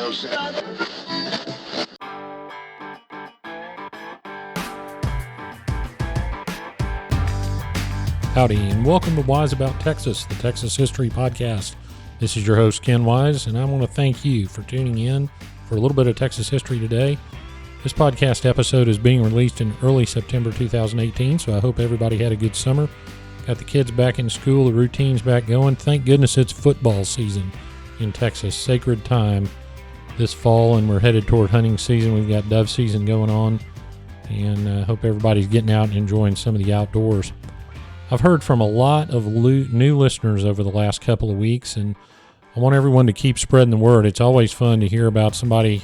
no sense. Howdy, and welcome to Wise About Texas, the Texas History Podcast. This is your host, Ken Wise, and I want to thank you for tuning in for a little bit of Texas history today. This podcast episode is being released in early September 2018, so I hope everybody had a good summer. Got the kids back in school, the routine's back going. Thank goodness it's football season in Texas, sacred time this fall, and we're headed toward hunting season. We've got dove season going on, and I hope everybody's getting out and enjoying some of the outdoors. I've heard from a lot of new listeners over the last couple of weeks, and I want everyone to keep spreading the word. It's always fun to hear about somebody,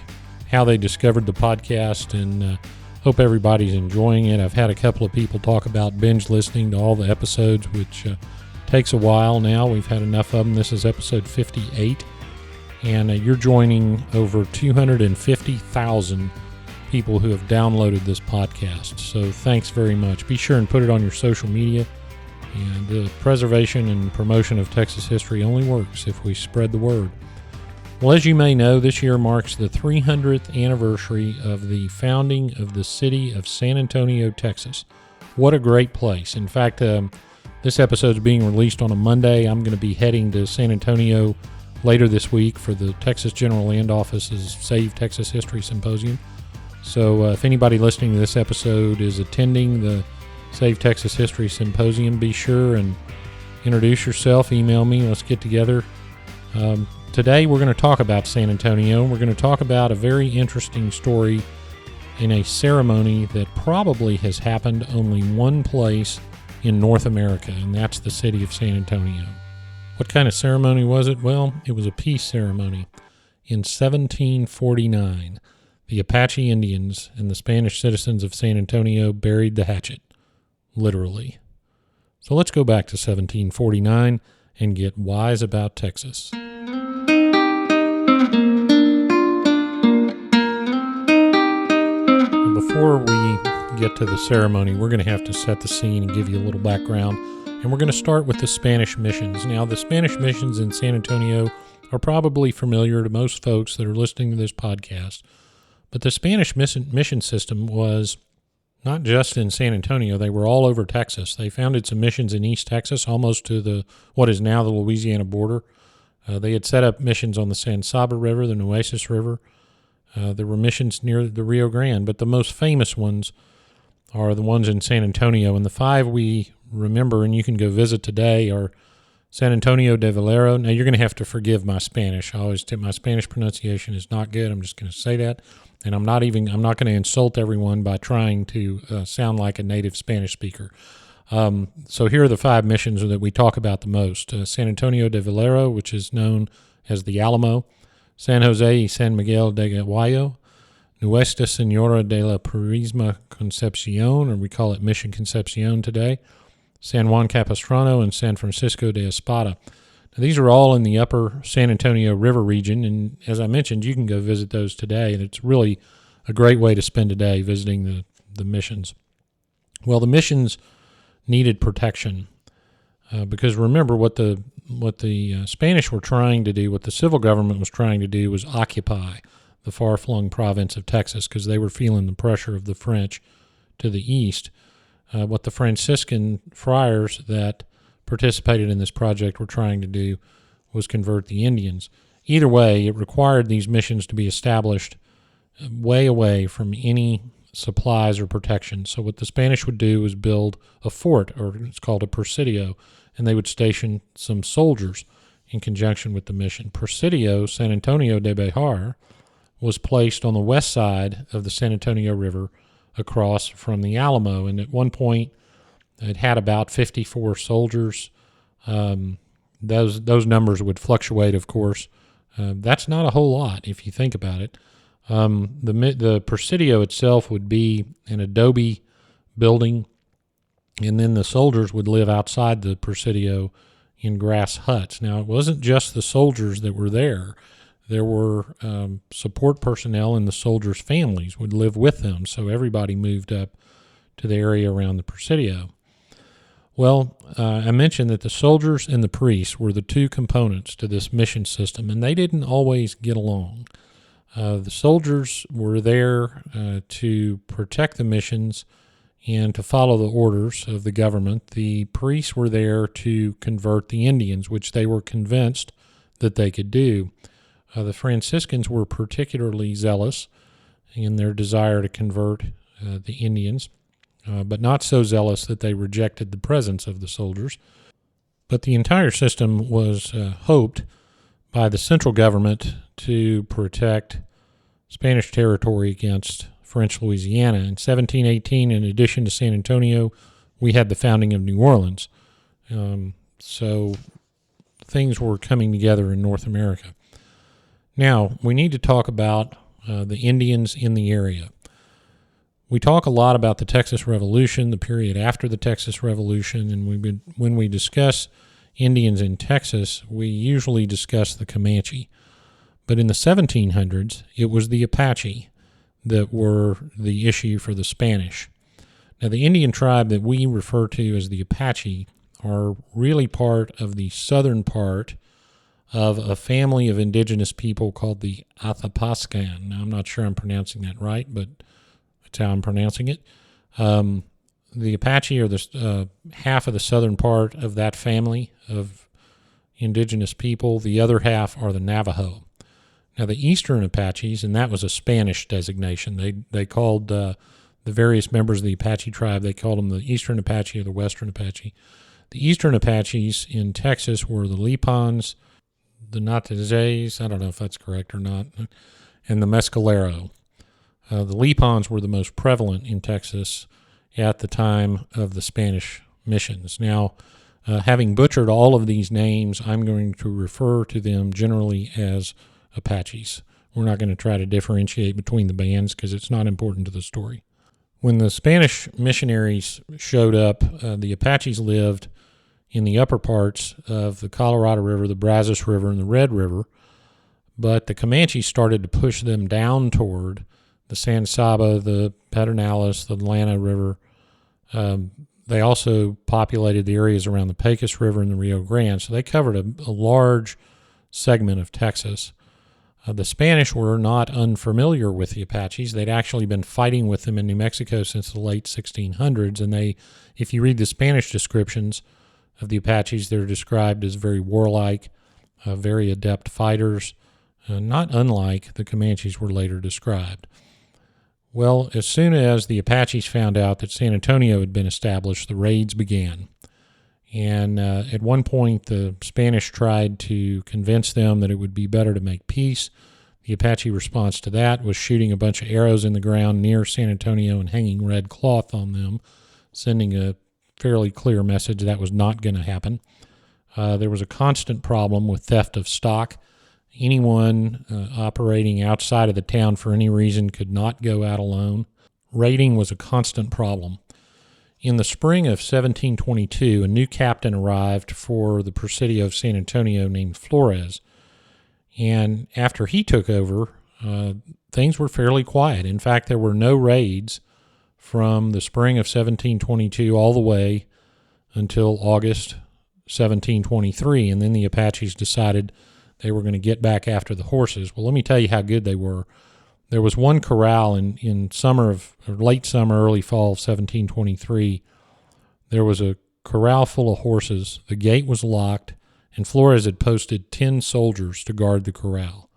how they discovered the podcast, and hope everybody's enjoying it. I've had a couple of people talk about binge listening to all the episodes, which takes a while now. We've had enough of them. This is episode 58, and you're joining over 250,000 people who have downloaded this podcast. So thanks very much. Be sure and put it on your social media. And the preservation and promotion of Texas history only works if we spread the word. Well, as you may know, this year marks the 300th anniversary of the founding of the city of San Antonio, Texas. What a great place. In fact, this episode is being released on a Monday. I'm going to be heading to San Antonio later this week for the Texas General Land Office's Save Texas History Symposium. So if anybody listening to this episode is attending the Save Texas History Symposium, be sure and introduce yourself, email me, let's get together. Today we're going to talk about San Antonio. We're going to talk about a very interesting story in a ceremony that probably has happened only one place in North America, and that's the city of San Antonio. What kind of ceremony was it? Well, it was a peace ceremony. In 1749, the Apache Indians and the Spanish citizens of San Antonio buried the hatchet. Literally. So let's go back to 1749 and get wise about Texas. Before we get to the ceremony, we're going to have to set the scene and give you a little background. And we're going to start with the Spanish missions. Now, the Spanish missions in San Antonio are probably familiar to most folks that are listening to this podcast. But the Spanish mission system was not just in San Antonio, they were all over Texas. They founded some missions in East Texas, almost to what is now the Louisiana border. They had set up missions on the San Saba River, the Nueces River. There were missions near the Rio Grande, but the most famous ones are the ones in San Antonio. And the five we remember, and you can go visit today, are San Antonio de Valero. Now, you're going to have to forgive my Spanish. My Spanish pronunciation is not good. I'm just going to say that. And I'm not going to insult everyone by trying to sound like a native Spanish speaker. So here are the five missions that we talk about the most. San Antonio de Valero, which is known as the Alamo. San Jose y San Miguel de Aguayo. Nuestra Señora de la Purísima Concepción, or we call it Mission Concepcion today. San Juan Capistrano and San Francisco de Espada. Now, these are all in the upper San Antonio River region, and as I mentioned, you can go visit those today, and it's really a great way to spend a day visiting the missions. Well, the missions needed protection because remember what the Spanish were trying to do, what the civil government was trying to do was occupy the far-flung province of Texas because they were feeling the pressure of the French to the east. What the Franciscan friars that participated in this project were trying to do was convert the Indians. Either way, it required these missions to be established way away from any supplies or protection. So what the Spanish would do was build a fort, or it's called a presidio, and they would station some soldiers in conjunction with the mission. Presidio San Antonio de Bejar was placed on the west side of the San Antonio River across from the Alamo, and at one point it had about 54 soldiers. Those numbers would fluctuate, of course. That's not a whole lot if you think about it. The Presidio itself would be an adobe building, and then the soldiers would live outside the Presidio in grass huts. Now, it wasn't just the soldiers that were there. There were support personnel, and the soldiers' families would live with them, so everybody moved up to the area around the Presidio. Well, I mentioned that the soldiers and the priests were the two components to this mission system, and they didn't always get along. The soldiers were there to protect the missions and to follow the orders of the government. The priests were there to convert the Indians, which they were convinced that they could do. The Franciscans were particularly zealous in their desire to convert the Indians, but not so zealous that they rejected the presence of the soldiers. But the entire system was hoped by the central government to protect Spanish territory against French Louisiana. In 1718, in addition to San Antonio, we had the founding of New Orleans. So things were coming together in North America. Now, we need to talk about the Indians in the area. We talk a lot about the Texas Revolution, the period after the Texas Revolution, and when we discuss Indians in Texas, we usually discuss the Comanche. But in the 1700s, it was the Apache that were the issue for the Spanish. Now, the Indian tribe that we refer to as the Apache are really part of the southern part of a family of indigenous people called the Athapascan. Now, I'm not sure I'm pronouncing that right, but that's how I'm pronouncing it. The Apache are the half of the southern part of that family of indigenous people. The other half are the Navajo. Now, the eastern Apaches, and that was a Spanish designation. They called the various members of the Apache tribe, they called them the eastern Apache or the western Apache. The eastern Apaches in Texas were the Lipans, the Natajes, I don't know if that's correct or not, and the Mescalero. The Lipans were the most prevalent in Texas at the time of the Spanish missions. Now, having butchered all of these names, I'm going to refer to them generally as Apaches. We're not going to try to differentiate between the bands because it's not important to the story. When the Spanish missionaries showed up, the Apaches lived in the upper parts of the Colorado River, the Brazos River, and the Red River, but the Comanches started to push them down toward the San Saba, the Pedernales, the Atlanta River. They also populated the areas around the Pecos River and the Rio Grande, so they covered a large segment of Texas. The Spanish were not unfamiliar with the Apaches. They'd actually been fighting with them in New Mexico since the late 1600s, and if you read the Spanish descriptions of the Apaches, they're described as very warlike, very adept fighters, not unlike the Comanches were later described. Well, as soon as the Apaches found out that San Antonio had been established, the raids began. And at one point, the Spanish tried to convince them that it would be better to make peace. The Apache response to that was shooting a bunch of arrows in the ground near San Antonio and hanging red cloth on them, sending a fairly clear message that was not going to happen. There was a constant problem with theft of stock. Anyone operating outside of the town for any reason could not go out alone. Raiding was a constant problem. In the spring of 1722, a new captain arrived for the Presidio of San Antonio named Flores. And after he took over, things were fairly quiet. In fact, there were no raids from the spring of 1722 all the way until August 1723. And then the Apaches decided they were going to get back after the horses. Well, let me tell you how good they were. There was one corral in late summer, early fall of 1723. There was a corral full of horses. The gate was locked, and Flores had posted 10 soldiers to guard the corral.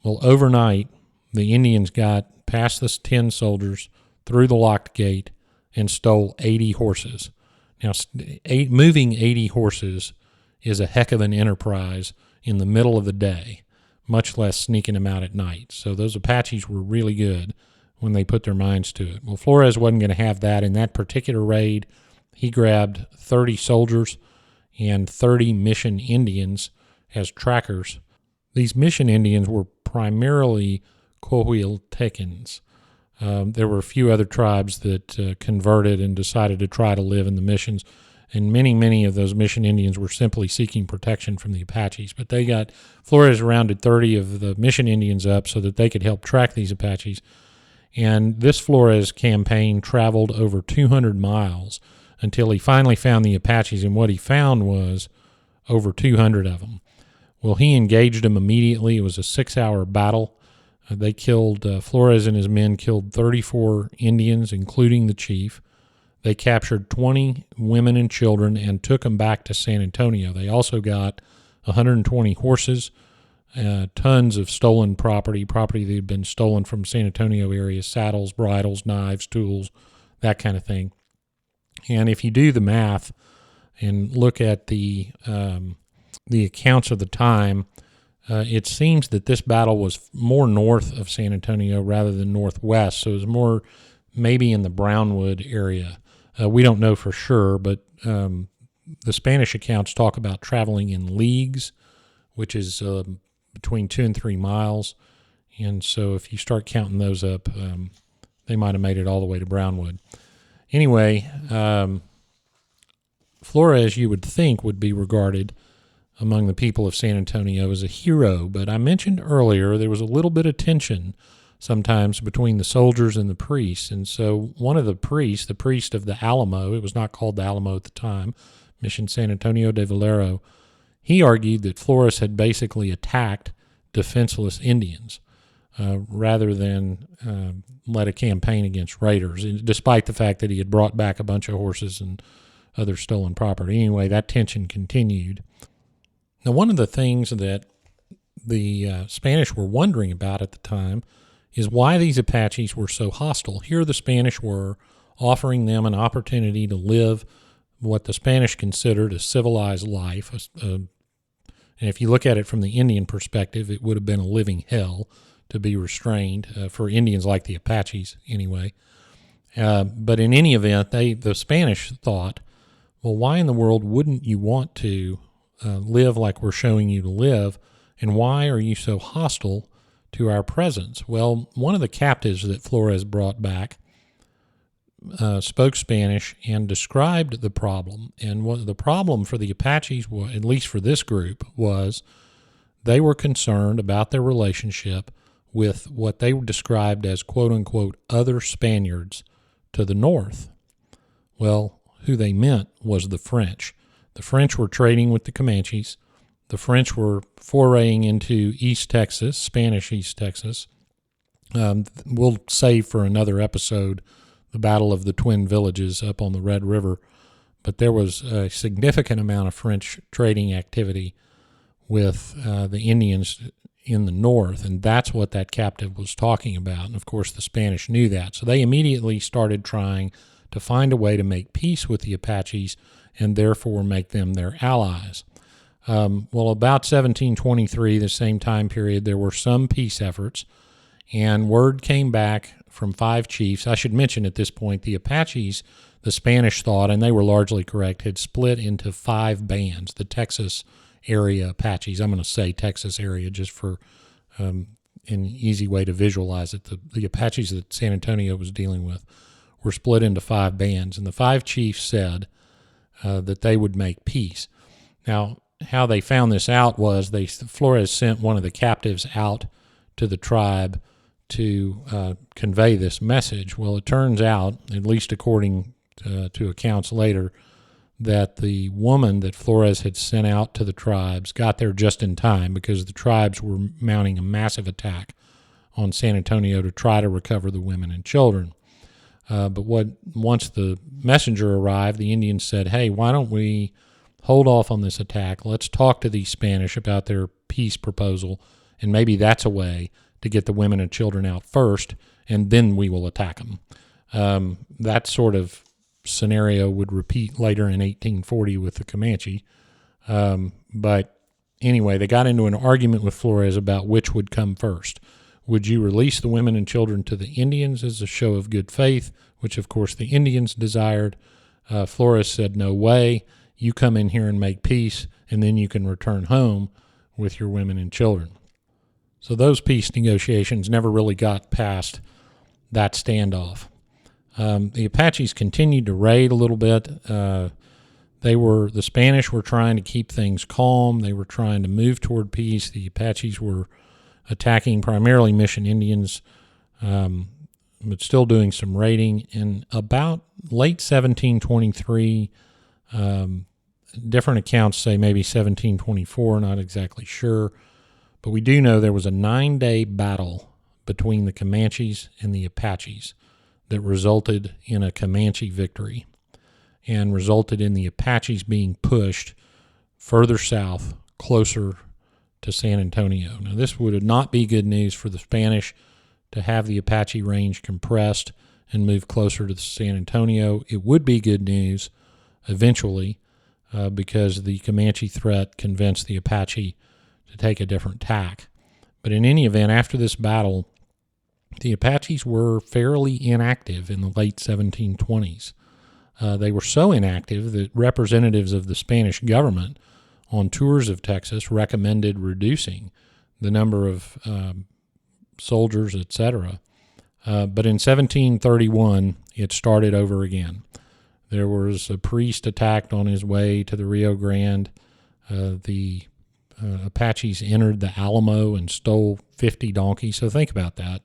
Well, overnight, the Indians got past the 10 soldiers, through the locked gate, and stole 80 horses. Now, moving 80 horses is a heck of an enterprise in the middle of the day, much less sneaking them out at night. So those Apaches were really good when they put their minds to it. Well, Flores wasn't going to have that. In that particular raid, he grabbed 30 soldiers and 30 mission Indians as trackers. These mission Indians were primarily Coahuiltecans. There were a few other tribes that converted and decided to try to live in the missions, and many of those mission Indians were simply seeking protection from the Apaches. But Flores rounded 30 of the mission Indians up so that they could help track these Apaches. And this Flores campaign traveled over 200 miles until he finally found the Apaches, and what he found was over 200 of them. Well, he engaged them immediately. It was a 6-hour battle. They killed, Flores and his men killed 34 Indians, including the chief. They captured 20 women and children and took them back to San Antonio. They also got 120 horses, tons of stolen property that had been stolen from San Antonio area, saddles, bridles, knives, tools, that kind of thing. And if you do the math and look at the accounts of the time, it seems that this battle was more north of San Antonio rather than northwest, so it was more maybe in the Brownwood area. We don't know for sure, but the Spanish accounts talk about traveling in leagues, which is between 2 and 3 miles. And so if you start counting those up, they might have made it all the way to Brownwood. Anyway, Flores, you would think, would be regarded among the people of San Antonio as a hero, but I mentioned earlier there was a little bit of tension sometimes between the soldiers and the priests, and so one of the priests, the priest of the Alamo, it was not called the Alamo at the time, Mission San Antonio de Valero, he argued that Flores had basically attacked defenseless Indians rather than led a campaign against raiders, despite the fact that he had brought back a bunch of horses and other stolen property. Anyway, that tension continued. Now, one of the things that the Spanish were wondering about at the time is why these Apaches were so hostile. Here the Spanish were offering them an opportunity to live what the Spanish considered a civilized life. And if you look at it from the Indian perspective, it would have been a living hell to be restrained, for Indians like the Apaches anyway. But in any event, the Spanish thought, well, why in the world wouldn't you want to live like we're showing you to live, and why are you so hostile to our presence? Well, one of the captives that Flores brought back spoke Spanish and described the problem. And what the problem for the Apaches, at least for this group, was they were concerned about their relationship with what they described as quote-unquote other Spaniards to the north. Well, who they meant was the French. The French were trading with the Comanches. The French were foraying into East Texas, Spanish East Texas. We'll save for another episode the Battle of the Twin Villages up on the Red River. But there was a significant amount of French trading activity with the Indians in the north, and that's what that captive was talking about. And, of course, the Spanish knew that. So they immediately started trying to find a way to make peace with the Apaches and therefore make them their allies. Well, about 1723, the same time period, there were some peace efforts, and word came back from 5 chiefs. I should mention at this point the Apaches, the Spanish thought, and they were largely correct, had split into 5 bands, the Texas area Apaches. I'm going to say Texas area just for an easy way to visualize it. The Apaches that San Antonio was dealing with were split into 5 bands, and the 5 chiefs said that they would make peace. Now, how they found this out was Flores sent one of the captives out to the tribe to convey this message. Well, it turns out, at least according to accounts later, that the woman that Flores had sent out to the tribes got there just in time because the tribes were mounting a massive attack on San Antonio to try to recover the women and children. But once the messenger arrived, the Indians said, hey, why don't we hold off on this attack? Let's talk to these Spanish about their peace proposal, and maybe that's a way to get the women and children out first, and then we will attack them. That sort of scenario would repeat later in 1840 with the Comanche. But anyway, they got into an argument with Flores about which would come first. Would you release the women and children to the Indians as a show of good faith, which of course the Indians desired? Flores said, no way. You come in here and make peace, and then you can return home with your women and children. So those peace negotiations never really got past that standoff. The Apaches continued to raid a little bit. The Spanish were trying to keep things calm. They were trying to move toward peace. The Apaches were attacking primarily Mission Indians, but still doing some raiding. In about late 1723, different accounts say maybe 1724, not exactly sure, but we do know there was a 9-day battle between the Comanches and the Apaches that resulted in a Comanche victory and resulted in the Apaches being pushed further south, closer to San Antonio. Now, this would not be good news for the Spanish to have the Apache range compressed and move closer to San Antonio. It would be good news eventually because the Comanche threat convinced the Apache to take a different tack. But in any event, after this battle, the Apaches were fairly inactive in the late 1720s. They were so inactive that representatives of the Spanish government on tours of Texas recommended reducing the number of soldiers, etc. But in 1731, it started over again. There was a priest attacked on his way to the Rio Grande. The Apaches entered the Alamo and stole 50 donkeys. So think about that.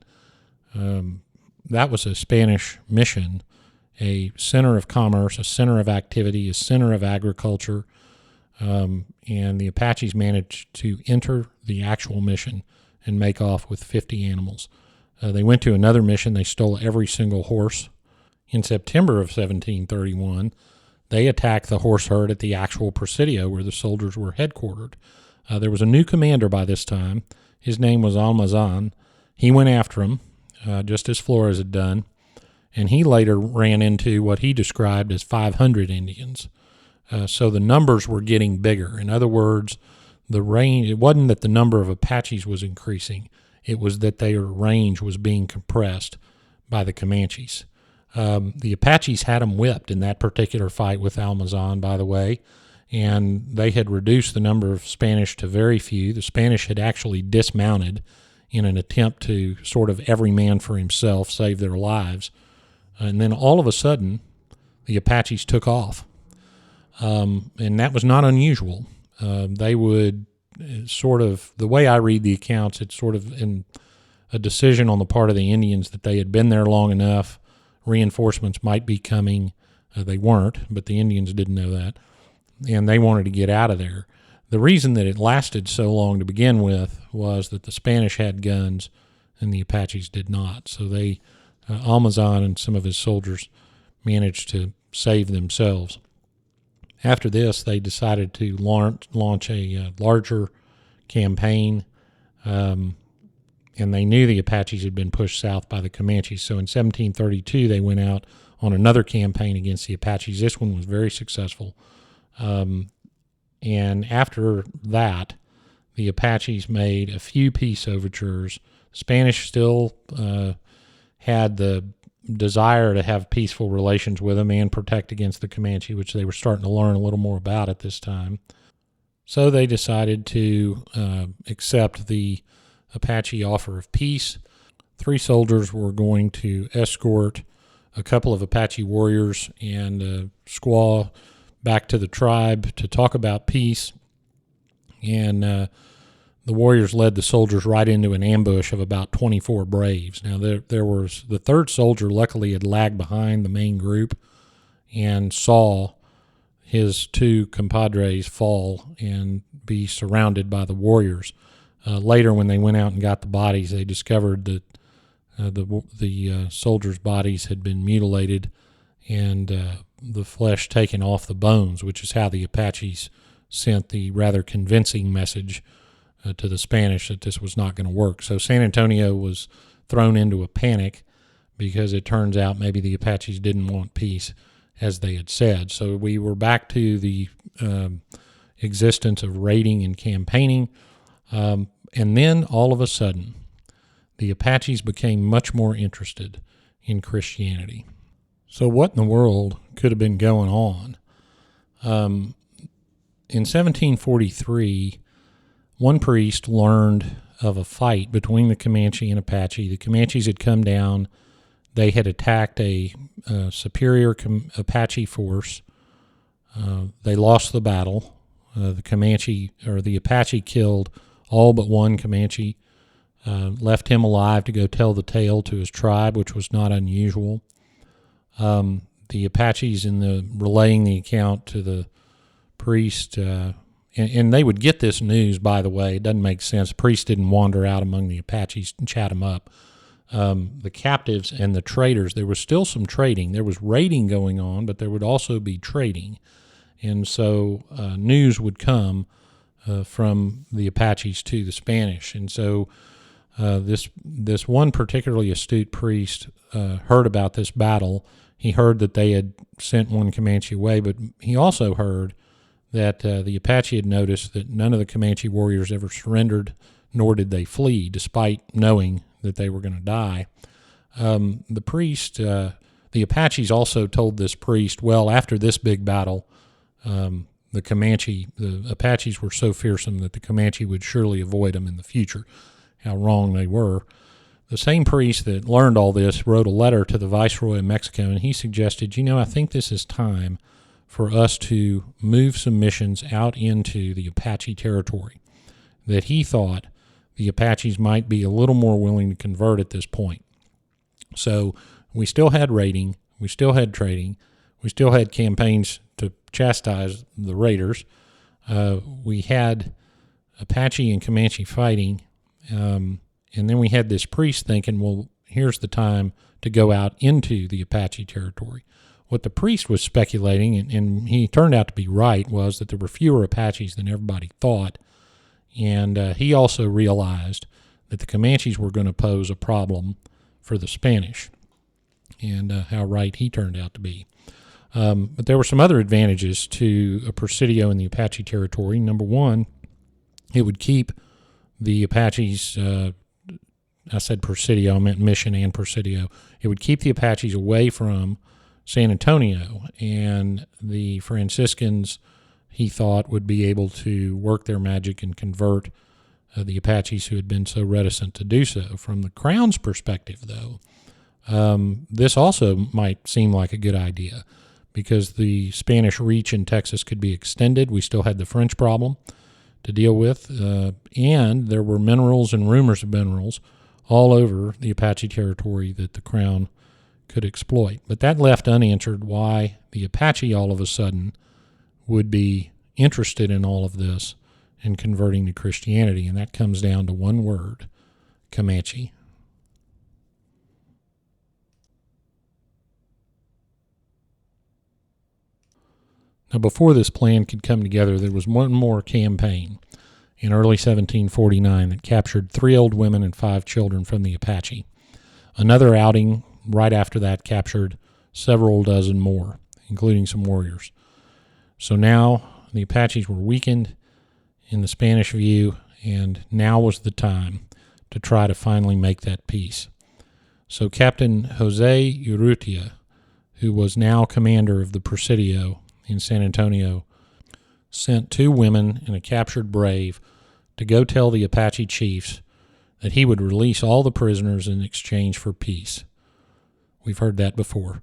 That was a Spanish mission, a center of commerce, a center of activity, a center of agriculture. And the Apaches managed to enter the actual mission and make off with 50 animals. They went to another mission. They stole every single horse. In September of 1731, they attacked the horse herd at the actual Presidio where the soldiers were headquartered. There was a new commander by this time. His name was Almazan. He went after him, just as Flores had done, and he later ran into what he described as 500 Indians. So the numbers were getting bigger. In other words, the range, it wasn't that the number of Apaches was increasing. It was that their range was being compressed by the Comanches. The Apaches had them whipped in that particular fight with Almazan, by the way, and they had reduced the number of Spanish to very few. The Spanish had actually dismounted in an attempt to sort of every man for himself save their lives. And then all of a sudden, the Apaches took off. And that was not unusual. They would sort of, the way I read the accounts, it's sort of in a decision on the part of the Indians that they had been there long enough, reinforcements might be coming. They weren't, but the Indians didn't know that, and they wanted to get out of there. The reason that it lasted so long to begin with was that the Spanish had guns and the Apaches did not. So they, Almazan and some of his soldiers managed to save themselves. After this, they decided to launch a larger campaign, and they knew the Apaches had been pushed south by the Comanches. So in 1732, they went out on another campaign against the Apaches. This one was very successful. And after that, the Apaches made a few peace overtures. Spanish still had the desire to have peaceful relations with them and protect against the Comanche, which they were starting to learn a little more about at this time. So they decided to accept the Apache offer of peace. 3 soldiers were going to escort a couple of Apache warriors and a squaw back to the tribe to talk about peace. And the warriors led the soldiers right into an ambush of about 24 braves. Now, there was the 3rd soldier luckily had lagged behind the main group and saw his 2 compadres fall and be surrounded by the warriors. Later, when they went out and got the bodies, they discovered that the soldiers' bodies had been mutilated and the flesh taken off the bones, which is how the Apaches sent the rather convincing message to the Spanish that this was not going to work. So San Antonio was thrown into a panic because it turns out maybe the Apaches didn't want peace, as they had said. So we were back to the existence of raiding and campaigning. And then all of a sudden, the Apaches became much more interested in Christianity. So what in the world could have been going on? In 1743, one priest learned of a fight between the Comanche and Apache. The Comanches had come down. They had attacked a superior Apache force. They lost the battle. The Apache killed all but one Comanche, left him alive to go tell the tale to his tribe, which was not unusual. The Apaches, in relaying the account to the priest, And they would get this news, by the way. It doesn't make sense. Priests didn't wander out among the Apaches and chat them up. The captives and the traders, there was still some trading. There was raiding going on, but there would also be trading. And so news would come from the Apaches to the Spanish. And so this one particularly astute priest heard about this battle. He heard that they had sent one Comanche away, but he also heard that the Apache had noticed that none of the Comanche warriors ever surrendered, nor did they flee, despite knowing that they were going to die. The priest, the Apaches also told this priest, well, after this big battle, the Apaches were so fearsome that the Comanche would surely avoid them in the future. How wrong they were. The same priest that learned all this wrote a letter to the Viceroy of Mexico, and he suggested, I think this is time for us to move some missions out into the Apache territory, that he thought the Apaches might be a little more willing to convert at this point. So we still had raiding, we still had trading, we still had campaigns to chastise the raiders. We had Apache and Comanche fighting, and then we had this priest thinking, well, here's the time to go out into the Apache territory. What the priest was speculating, and he turned out to be right, was that there were fewer Apaches than everybody thought. And he also realized that the Comanches were going to pose a problem for the Spanish, and how right he turned out to be. But there were some other advantages to a presidio in the Apache territory. Number one, it would keep the Apaches, I said presidio, I meant mission and presidio. It would keep the Apaches away from San Antonio, and the Franciscans, he thought, would be able to work their magic and convert the Apaches who had been so reticent to do so. From the Crown's perspective, though, this also might seem like a good idea because the Spanish reach in Texas could be extended. We still had the French problem to deal with, and there were minerals and rumors of minerals all over the Apache territory that the Crown could exploit. But that left unanswered why the Apache all of a sudden would be interested in all of this and converting to Christianity, and that comes down to one word: Comanche. Now, before this plan could come together, there was one more campaign in early 1749 that captured 3 old women and 5 children from the Apache. Another outing right after that captured several dozen more, including some warriors. So now the Apaches were weakened in the Spanish view, and now was the time to try to finally make that peace. So Captain Jose Urrutia, who was now commander of the Presidio in San Antonio, sent 2 women and a captured brave to go tell the Apache chiefs that he would release all the prisoners in exchange for peace. We've heard that before.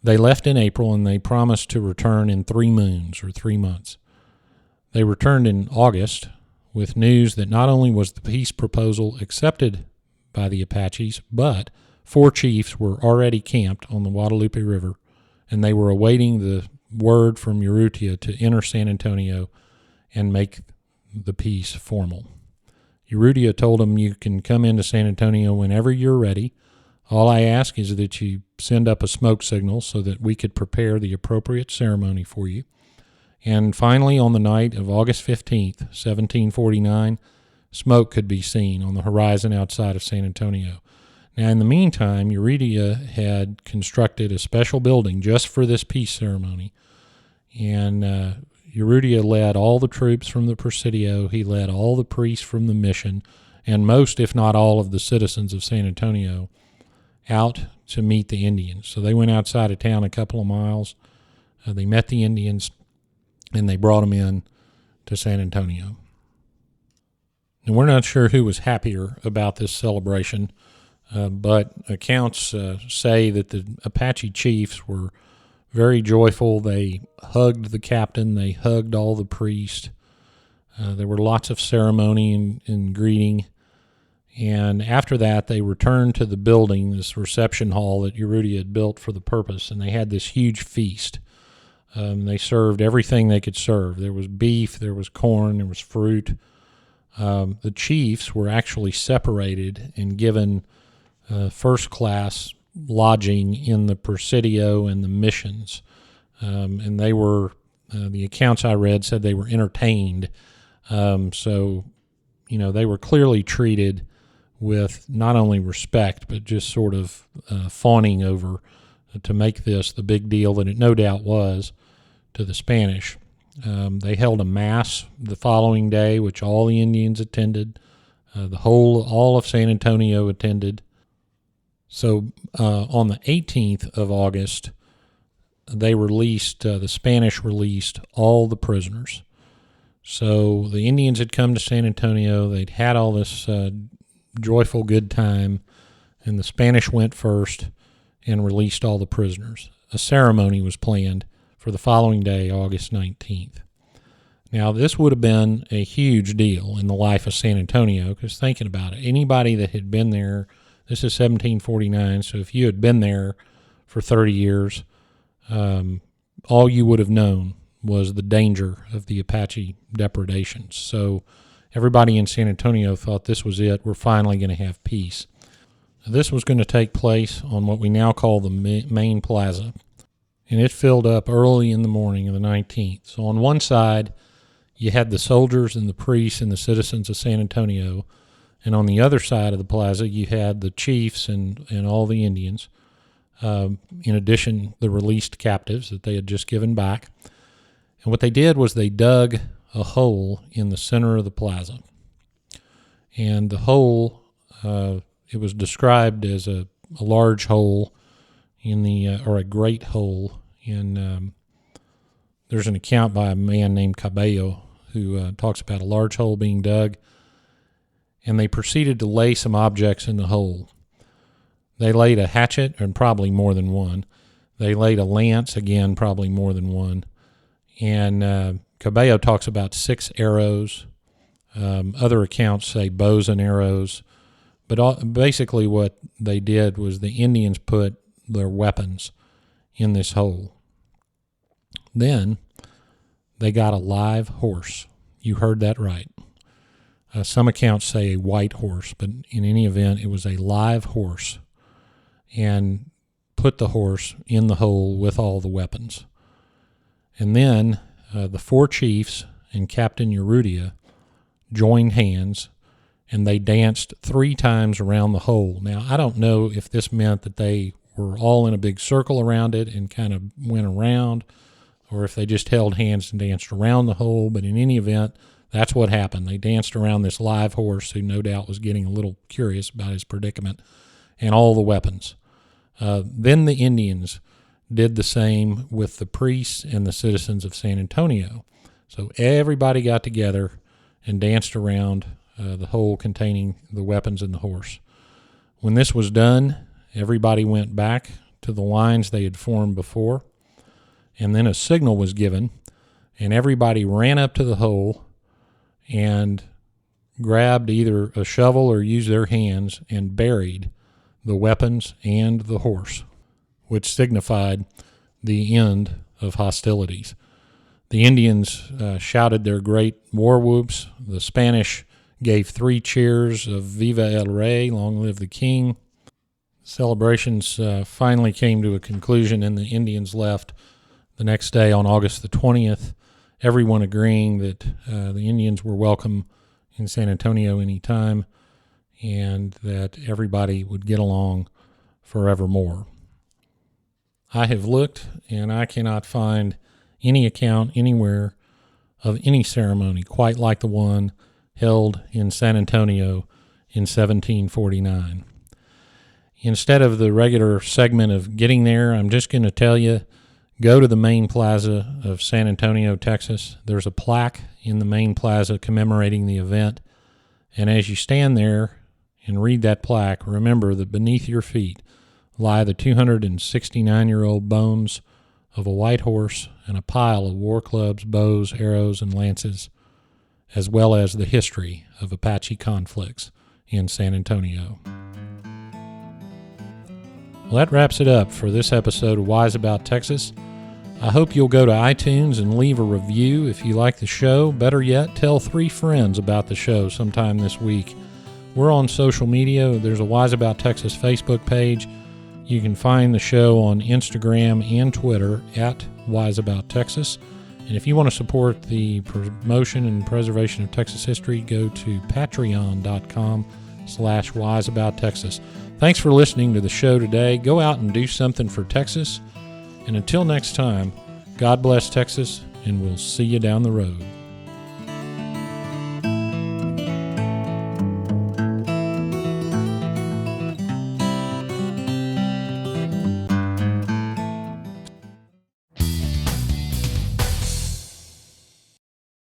They left in April, and they promised to return in 3 moons, or 3 months. They returned in August with news that not only was the peace proposal accepted by the Apaches, but 4 chiefs were already camped on the Guadalupe River, and they were awaiting the word from Urrutia to enter San Antonio and make the peace formal. Urrutia told them, you can come into San Antonio whenever you're ready. All I ask is that you send up a smoke signal so that we could prepare the appropriate ceremony for you. And finally, on the night of August 15th, 1749, smoke could be seen on the horizon outside of San Antonio. Now, in the meantime, Urrutia had constructed a special building just for this peace ceremony. And Urrutia led all the troops from the Presidio. He led all the priests from the mission, and most, if not all, of the citizens of San Antonio out to meet the Indians. So they went outside of town a couple of miles. They met the Indians, and they brought them in to San Antonio. And we're not sure who was happier about this celebration, but accounts say that the Apache chiefs were very joyful. They hugged the captain. They hugged all the priests. There were lots of ceremony and greeting. And after that, they returned to the building, this reception hall that Urrutia had built for the purpose, and they had this huge feast. They served everything they could serve. There was beef, there was corn, there was fruit. The chiefs were actually separated and given first-class lodging in the Presidio and the missions. And they were, the accounts I read said they were entertained. So, they were clearly treated with not only respect, but just sort of fawning over to make this the big deal that it no doubt was to the Spanish. They held a mass the following day, which all the Indians attended. All of San Antonio attended. So on the 18th of August, the Spanish released all the prisoners. So the Indians had come to San Antonio. They'd had all this joyful good time, and the Spanish went first and released all the prisoners. A ceremony was planned for the following day, August 19th. Now, this would have been a huge deal in the life of San Antonio, because thinking about it, anybody that had been there, this is 1749, so if you had been there for 30 years, all you would have known was the danger of the Apache depredations. So everybody in San Antonio thought this was it. We're finally going to have peace. This was going to take place on what we now call the main plaza, and it filled up early in the morning of the 19th. So on one side, you had the soldiers and the priests and the citizens of San Antonio, and on the other side of the plaza, you had the chiefs and all the Indians, in addition, the released captives that they had just given back. And what they did was they dug a hole in the center of the plaza. And the hole, it was described as a large hole or a great hole in, there's an account by a man named Cabello who talks about a large hole being dug, and they proceeded to lay some objects in the hole. They laid a hatchet, and probably more than one. They laid a lance, again, probably more than one. And Cabello talks about 6 arrows. Other accounts say bows and arrows. But basically what they did was the Indians put their weapons in this hole. Then they got a live horse. You heard that right. Some accounts say a white horse, but in any event, it was a live horse, and put the horse in the hole with all the weapons. And then the 4 chiefs and Captain Urrutia joined hands, and they danced 3 times around the hole. Now, I don't know if this meant that they were all in a big circle around it and kind of went around, or if they just held hands and danced around the hole, but in any event, that's what happened. They danced around this live horse, who no doubt was getting a little curious about his predicament, and all the weapons. Then the Indians did the same with the priests and the citizens of San Antonio. So everybody got together and danced around the hole containing the weapons and the horse. When this was done, everybody went back to the lines they had formed before, and then a signal was given, and everybody ran up to the hole and grabbed either a shovel or used their hands and buried the weapons and the horse, which signified the end of hostilities. The Indians shouted their great war whoops. The Spanish gave 3 cheers of Viva el Rey, long live the king. Celebrations finally came to a conclusion, and the Indians left the next day on August the 20th, everyone agreeing that the Indians were welcome in San Antonio anytime, and that everybody would get along forevermore. I have looked, and I cannot find any account anywhere of any ceremony quite like the one held in San Antonio in 1749. Instead of the regular segment of getting there, I'm just going to tell you, go to the main plaza of San Antonio, Texas. There's a plaque in the main plaza commemorating the event, and as you stand there and read that plaque, remember that beneath your feet lie the 269-year-old bones of a white horse and a pile of war clubs, bows, arrows, and lances, as well as the history of Apache conflicts in San Antonio. Well, that wraps it up for this episode of Wise About Texas. I hope you'll go to iTunes and leave a review if you like the show. Better yet, tell 3 friends about the show sometime this week. We're on social media. There's a Wise About Texas Facebook page. You can find the show on Instagram and Twitter at Wise About Texas. And if you want to support the promotion and preservation of Texas history, go to patreon.com/wiseabouttexas. Thanks for listening to the show today. Go out and do something for Texas. And until next time, God bless Texas, and we'll see you down the road.